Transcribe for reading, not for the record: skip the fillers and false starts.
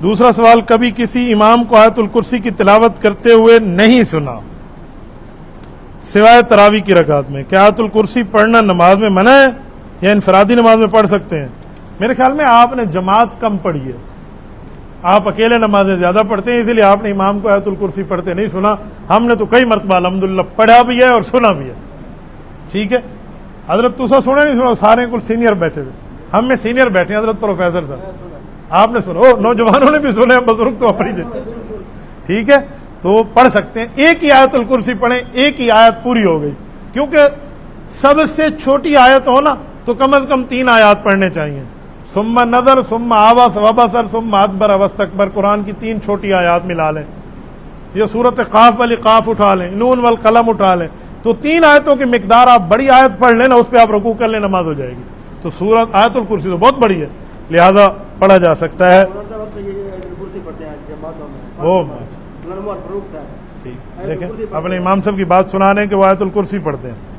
دوسرا سوال، کبھی کسی امام کو آیت الکرسی کی تلاوت کرتے ہوئے نہیں سنا سوائے تراویح کی رکعت میں، کیا آیت الکرسی پڑھنا نماز میں منع ہے یا انفرادی نماز میں پڑھ سکتے ہیں؟ میرے خیال میں آپ نے جماعت کم پڑھی ہے، آپ اکیلے نمازیں زیادہ پڑھتے ہیں، اسی لیے آپ نے امام کو آیت الکرسی پڑھتے نہیں سنا۔ ہم نے تو کئی مرتبہ الحمدللہ پڑھا بھی ہے اور سنا بھی ہے، ٹھیک ہے۔ حضرت توسا سنا نہیں سنا، سارے کل سینئر بیٹھے ہوئے، ہم میں سینئر بیٹھے ہیں، حضرت پروفیسر صاحب آپ نے سنا، نوجوانوں نے بھی سنے، بزرگ تو اپنی جیسے، ٹھیک ہے۔ تو پڑھ سکتے ہیں، ایک ہی آیت الکرسی پڑھیں، ایک ہی آیت پوری ہو گئی، کیونکہ سب سے چھوٹی آیت ہو نا تو کم از کم 3 آیات پڑھنے چاہیے، ثم نظر ثم عبس وبصر ثم ادبر واستکبر، قرآن کی 3 چھوٹی آیات ملا لیں، یہ سورۃ قاف والی قاف اٹھا لیں، نون والقلم اٹھا لیں، تو 3 آیتوں کی مقدار، آپ بڑی آیت پڑھ لیں نا، اس پہ آپ رکوع کر لیں، نماز ہو جائے گی۔ تو سورۃ آیت الکرسی تو بہت بڑی ہے، لہذا پڑھا جا سکتا ہے۔ ٹھیک، دیکھیں اپنے امام صاحب کی بات سنا رہے ہیں کہ وہ آیت الکرسی پڑھتے ہیں۔